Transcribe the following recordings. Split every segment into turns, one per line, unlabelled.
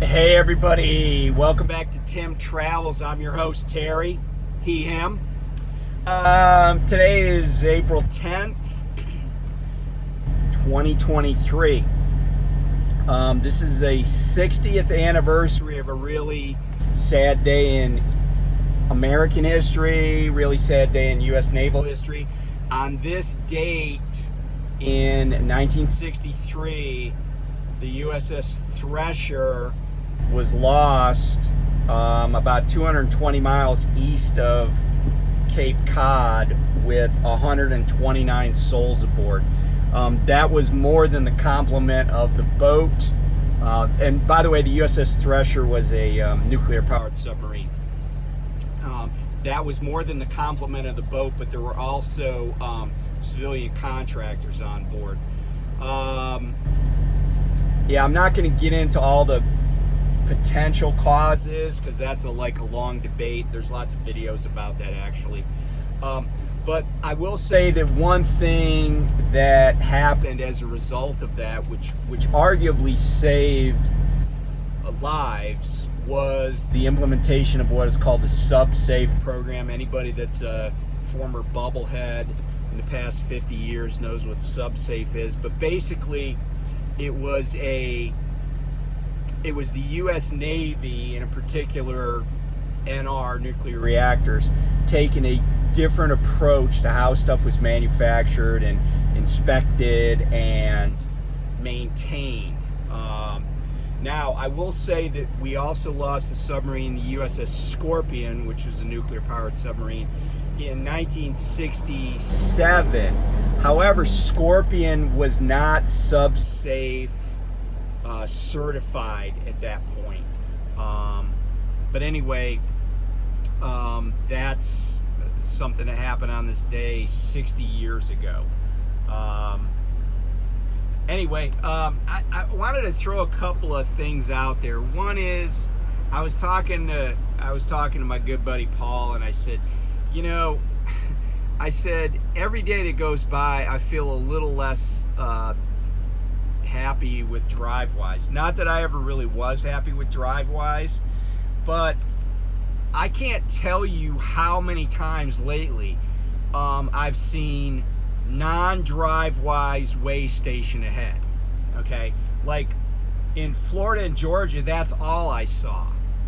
Hey everybody, welcome back to Tim Travels. I'm your host Terry, he, him. Today is April 10th, 2023. This is a 60th anniversary of a really sad day in American history, really sad day in U.S. naval history. On this date in 1963, the USS Thresher was lost about 220 miles east of Cape Cod with 129 souls aboard. That was more than the complement of the boat. And by the way, the USS Thresher was a nuclear-powered submarine. That was more than the complement of the boat, but there were also civilian contractors on board. Yeah, I'm not going to get into all the potential causes because that's a long debate. There's lots of videos about that actually. But I will say that one thing that happened as a result of that, which arguably saved lives, was the implementation of what is called the SubSafe program. Anybody that's a former bubblehead in the past 50 years knows what SubSafe is. But basically, it was the U.S. Navy, and in particular NR, nuclear reactors, taking a different approach to how stuff was manufactured and inspected and maintained. Now, I will say that we also lost a submarine, the USS Scorpion, which was a nuclear-powered submarine, in 1967. However, Scorpion was not SubSafe certified at that point. But anyway, that's something that happened on this day 60 years ago. Anyway, I wanted to throw a couple of things out there. One is, I was talking to my good buddy Paul, and I said, every day that goes by, I feel a little less happy with DriveWise. Not that I ever really was happy with DriveWise, but I can't tell you how many times lately I've seen non-DriveWise way station ahead. Okay, like in Florida and Georgia, that's all I saw,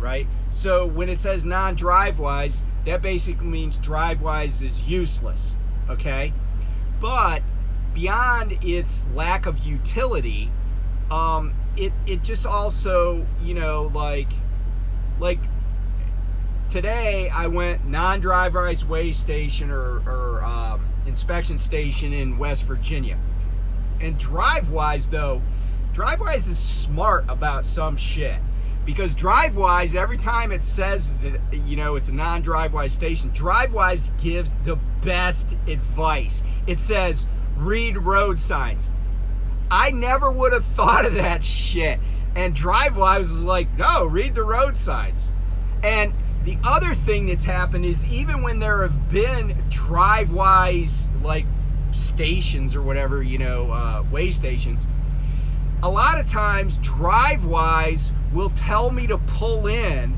right? So when it says non-DriveWise, that basically means DriveWise is useless, okay? But beyond its lack of utility, it just also, like today I went non-DriveWise way station or inspection station in West Virginia. And DriveWise is smart about some shit. Because DriveWise, every time it says that, it's a non-DriveWise station, DriveWise gives the best advice. It says, read road signs. I never would have thought of that shit. And DriveWise was like, no, read the road signs. And the other thing that's happened is, even when there have been DriveWise, stations or whatever, way stations, a lot of times DriveWise will tell me to pull in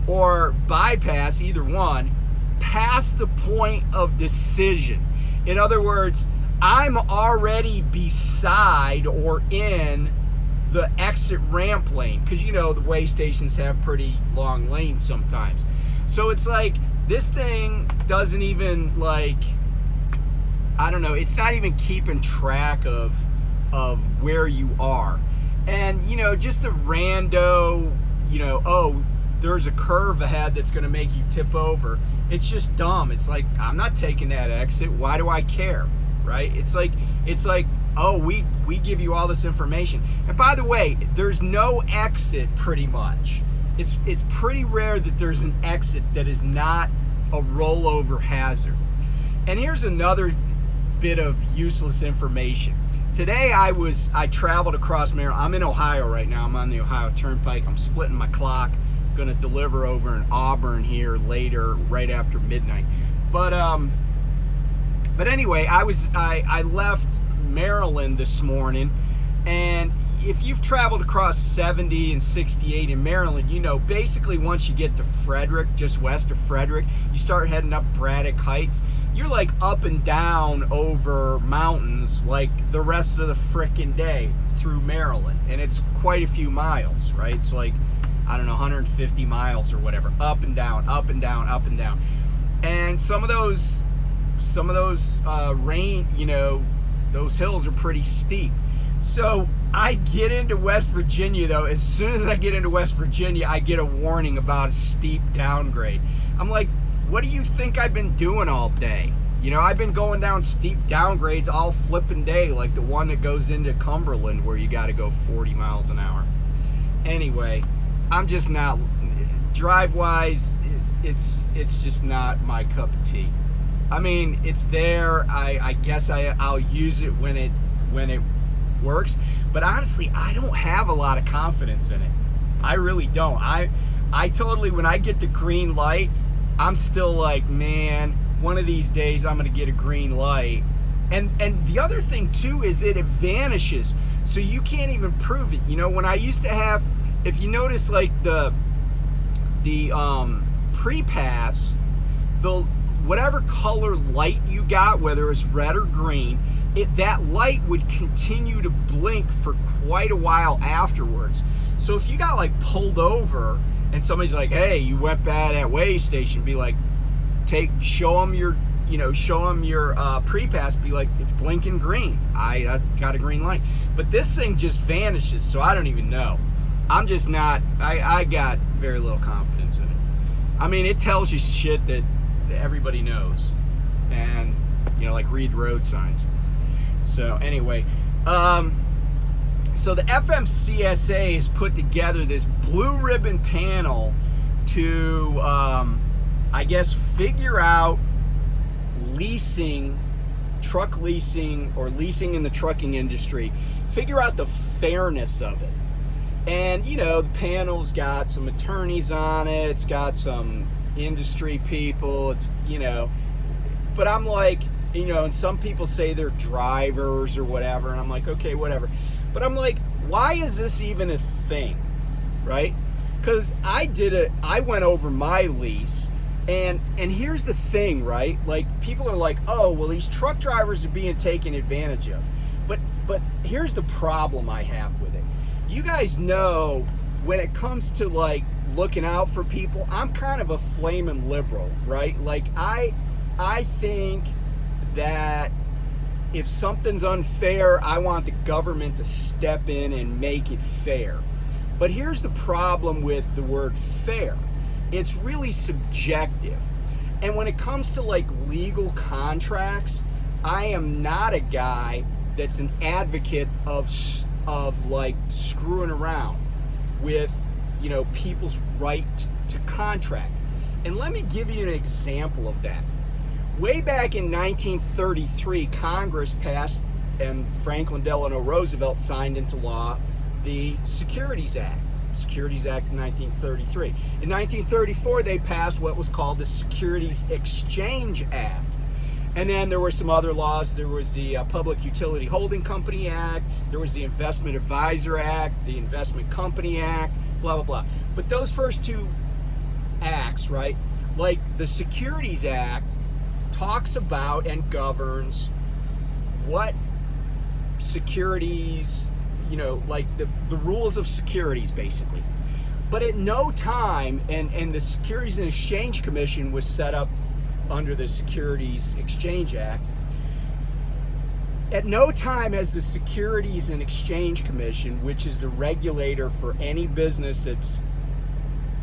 or bypass, either one, past the point of decision. In other words, I'm already beside or in the exit ramp lane, because the way stations have pretty long lanes sometimes. So it's like, this thing doesn't even it's not even keeping track of where you are. And just the rando, there's a curve ahead that's going to make you tip over. It's just dumb. It's like, I'm not taking that exit. Why do I care? Right? It's like, oh, we give you all this information. And by the way, there's no exit pretty much. It's pretty rare that there's an exit that is not a rollover hazard. And here's another bit of useless information. Today I traveled across Maryland. I'm in Ohio right now. I'm on the Ohio Turnpike. I'm splitting my clock. Going to deliver over in Auburn here later, right after midnight. But anyway, I left Maryland this morning, and if you've traveled across 70 and 68 in Maryland, you know, basically once you get to Frederick, just west of Frederick, you start heading up Braddock Heights, you're like up and down over mountains like the rest of the frickin' day through Maryland. And it's quite a few miles, right? It's like, I don't know, 150 miles or whatever, up and down, up and down, up and down. And some of those those hills are pretty steep. So I get into West Virginia, though. As soon as I get into West Virginia, I get a warning about a steep downgrade. I'm like, what do you think I've been doing all day? You know, I've been going down steep downgrades all flipping day, like the one that goes into Cumberland where you got to go 40 miles an hour. Anyway, I'm just not, DriveWise, it's just not my cup of tea. I mean, it's there. I guess I'll use it when it works, but honestly, I don't have a lot of confidence in it. I really don't. I totally, when I get the green light, I'm still like, man, one of these days I'm gonna get a green light. And the other thing too is it vanishes, so you can't even prove it. You know, when I used to have, if you notice, like the pre-pass, whatever color light you got, whether it's red or green, that light would continue to blink for quite a while afterwards. So if you got like pulled over and somebody's like, hey, you went by that way station, be like, show them your pre-pass, be like, it's blinking green. I got a green light. But this thing just vanishes, so I don't even know. I'm just not, I got very little confidence in it. I mean, it tells you shit that everybody knows, and you know, like read road signs. So anyway, so the FMCSA has put together this blue ribbon panel to I guess figure out leasing, truck leasing, or leasing in the trucking industry, figure out the fairness of it. And you know, the panel's got some attorneys on it, it's got some industry people, it's, you know, but I'm like, you know, and some people say they're drivers or whatever, and I'm like, okay, whatever. But I'm like, why is this even a thing, right? Because I went over my lease, and here's the thing, right? Like, people are like, oh, well, these truck drivers are being taken advantage of. But here's the problem I have with it. You guys know, when it comes to like looking out for people, I'm kind of a flaming liberal, right? Like, I think that if something's unfair, I want the government to step in and make it fair. But here's the problem with the word fair. It's really subjective. And when it comes to like legal contracts, I am not a guy that's an advocate of like screwing around with, you know, people's right to contract. And let me give you an example of that. Way back in 1933, Congress passed, and Franklin Delano Roosevelt signed into law, the Securities Act. Securities Act in 1933. In 1934, they passed what was called the Securities Exchange Act. And then there were some other laws. There was the Public Utility Holding Company Act. There was the Investment Advisor Act, the Investment Company Act, blah, blah, blah. But those first two acts, right, like the Securities Act talks about and governs what securities, you know, like the rules of securities, basically. But at no time, and the Securities and Exchange Commission was set up under the Securities Exchange Act, at no time has the Securities and Exchange Commission, which is the regulator for any business that's,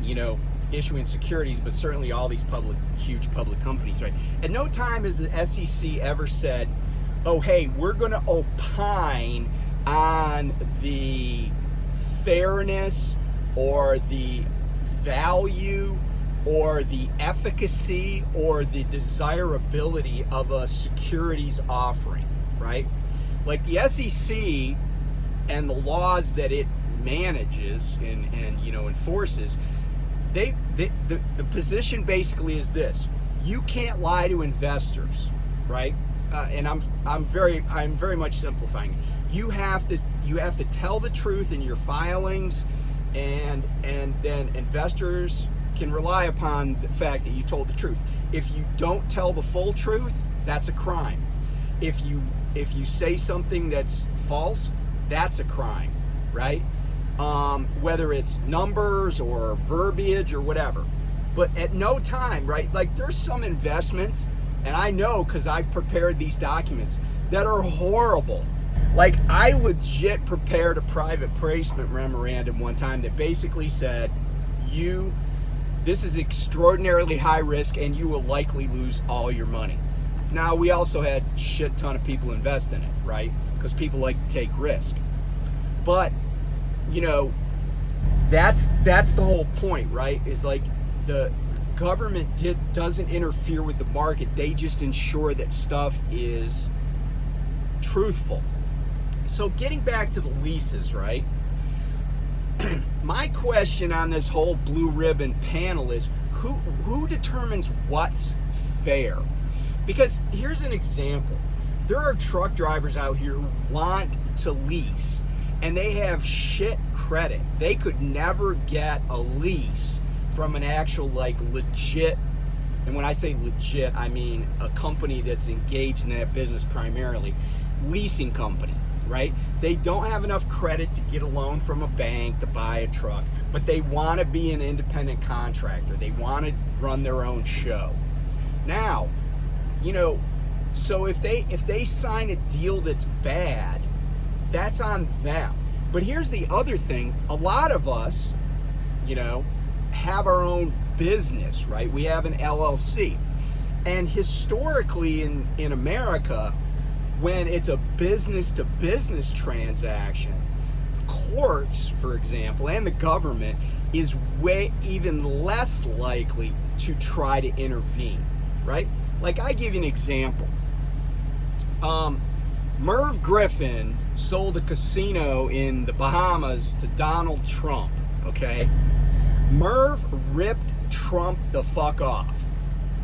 you know, issuing securities, but certainly all these huge public companies, right? At no time has the SEC ever said, oh, hey, we're going to opine on the fairness or the value or the efficacy or the desirability of a securities offering, right? Like the SEC and the laws that it manages and you know, enforces, the position basically is this: you can't lie to investors, right? And I'm very much simplifying it. You have you have to tell the truth in your filings, and then investors can rely upon the fact that you told the truth. If you don't tell the full truth, that's a crime. If you say something that's false, that's a crime, right? Whether it's numbers or verbiage or whatever. But at no time, right? Like, there's some investments, and I know because I've prepared these documents, that are horrible. Like, I legit prepared a private placement memorandum one time that basically said, this is extraordinarily high risk and you will likely lose all your money. Now, we also had a shit ton of people invest in it, right? Because people like to take risk. But, you know, that's the whole point, right? Is like, the government doesn't interfere with the market. They just ensure that stuff is truthful. So getting back to the leases, right? My question on this whole blue ribbon panel is, who determines what's fair? Because here's an example. There are truck drivers out here who want to lease, and they have shit credit. They could never get a lease from an actual, like, legit, and when I say legit, I mean a company that's engaged in that business primarily, leasing company, right? They don't have enough credit to get a loan from a bank to buy a truck, but they want to be an independent contractor. They want to run their own show. Now, you know, so if they sign a deal that's bad, that's on them. But here's the other thing. A lot of us, you know, have our own business, right? We have an LLC. And historically in America, when it's a business-to-business transaction, courts, for example, and the government is way even less likely to try to intervene, right? Like, I give you an example. Merv Griffin sold a casino in the Bahamas to Donald Trump, okay? Merv ripped Trump the fuck off.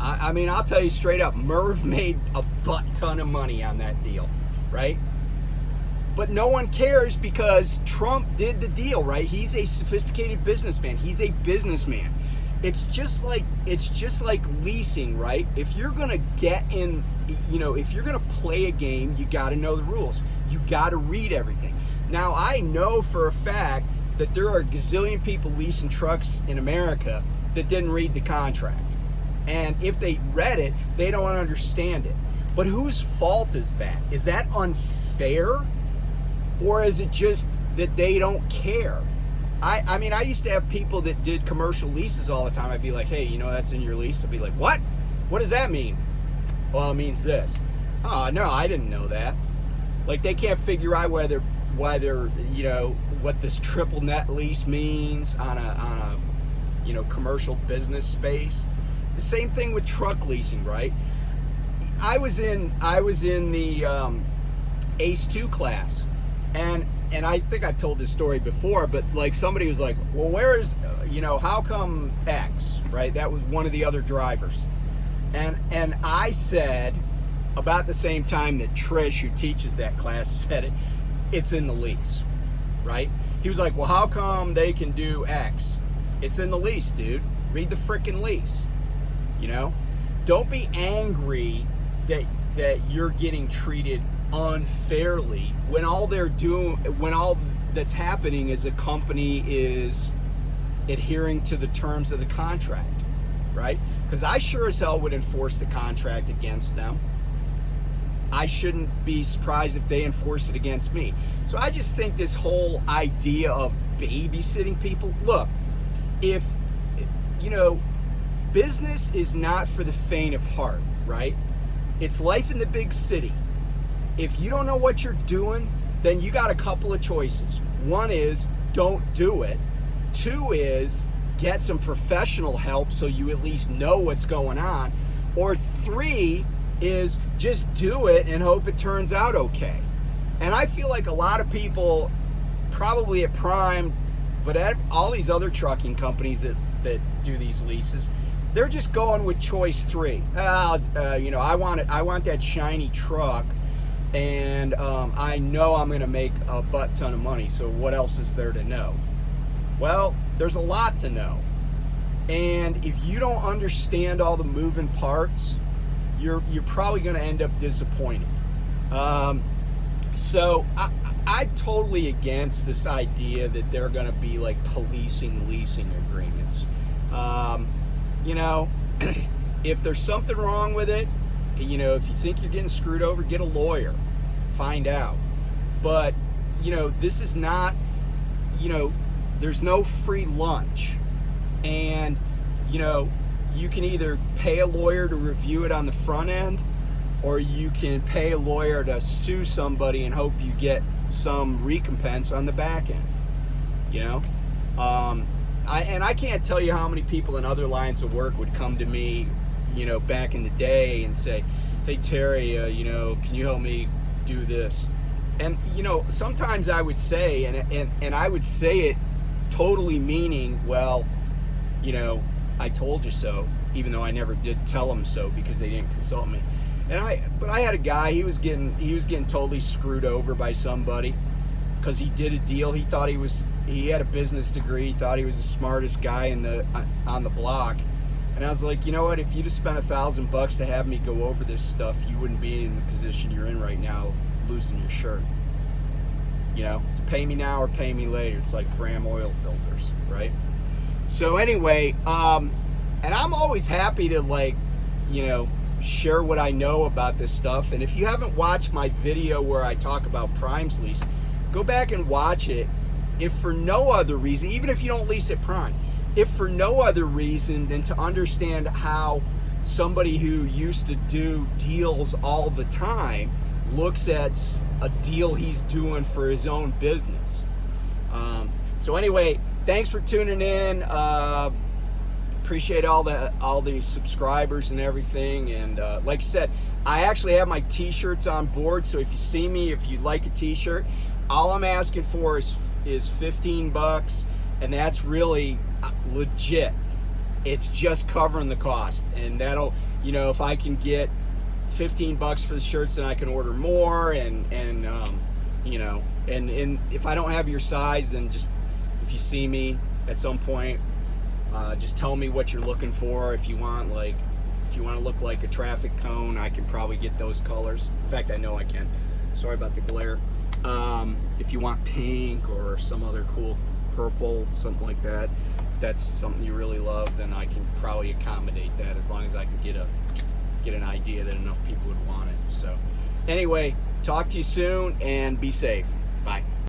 I mean, I'll tell you straight up, Merv made a butt ton of money on that deal, right? But no one cares because Trump did the deal, right? He's a sophisticated businessman. He's a businessman. It's just like leasing, right? If you're gonna get in, you know, if you're gonna play a game, you gotta know the rules. You gotta read everything. Now, I know for a fact that there are a gazillion people leasing trucks in America that didn't read the contract. And if they read it, they don't understand it. But whose fault is that? Is that unfair? Or is it just that they don't care? I mean, I used to have people that did commercial leases all the time. I'd be like, hey, you know, that's in your lease. I'd be like, what? What does that mean? Well, it means this. Oh, no, I didn't know that. Like, they can't figure out whether, you know, what this triple net lease means on a you know, commercial business space. The same thing with truck leasing, right? I was in the ACE 2 class, and I think I've told this story before, but like, somebody was like, well, where's, you know, how come X, right? That was one of the other drivers. And I said, about the same time that Trish, who teaches that class, said it, it's in the lease, right? He was like, well, how come they can do X? It's in the lease, dude. Read the freaking lease, you know? Don't be angry that you're getting treated unfairly when all that's happening is a company is adhering to the terms of the contract, right? Because I sure as hell would enforce the contract against them. I shouldn't be surprised if they enforce it against me. So I just think this whole idea of babysitting people, look, if, you know, business is not for the faint of heart, right? It's life in the big city. If you don't know what you're doing, then you got a couple of choices. One is don't do it. Two is get some professional help so you at least know what's going on. Or three is just do it and hope it turns out okay. And I feel like a lot of people, probably at Prime, but at all these other trucking companies that do these leases, they're just going with choice three. You know, I want that shiny truck, and I know I'm going to make a butt ton of money. So what else is there to know? Well, there's a lot to know. And if you don't understand all the moving parts, you're probably going to end up disappointed. So I'm totally against this idea that they're going to be like policing leasing agreements. You know, if there's something wrong with it, you know, if you think you're getting screwed over, get a lawyer, find out. But, you know, this is not, you know, there's no free lunch. And, you know, you can either pay a lawyer to review it on the front end, or you can pay a lawyer to sue somebody and hope you get some recompense on the back end, you know? I can't tell you how many people in other lines of work would come to me, you know, back in the day and say, hey, Terry, you know, can you help me do this? And, you know, sometimes I would say, and I would say it totally meaning, well, you know, I told you so, even though I never did tell them so because they didn't consult me. But I had a guy, he was getting totally screwed over by somebody because he did a deal. He thought he had a business degree. He thought he was the smartest guy on the block. And I was like, you know what? If you'd have spent $1,000 to have me go over this stuff, you wouldn't be in the position you're in right now, losing your shirt. You know, it's pay me now or pay me later. It's like Fram oil filters, right? So anyway, and I'm always happy to, like, you know, share what I know about this stuff. And if you haven't watched my video where I talk about Prime's lease, go back and watch it. If for no other reason, even if you don't lease at Prime, if for no other reason than to understand how somebody who used to do deals all the time looks at a deal he's doing for his own business. So anyway, thanks for tuning in. Appreciate all the subscribers and everything. And like I said, I actually have my t-shirts on board. So if you see me, if you like a t-shirt, all I'm asking for is $15, and that's really legit. It's just covering the cost, and that'll, you know, if I can get $15 for the shirts, then I can order more. And you know, and if I don't have your size, then just, if you see me at some point, just tell me what you're looking for. If you want to look like a traffic cone, I can probably get those colors. In fact, I know I can. Sorry about the glare. If you want pink or some other cool purple, something like that, if that's something you really love, then I can probably accommodate that, as long as I can get an idea that enough people would want it. So anyway, talk to you soon and be safe. Bye.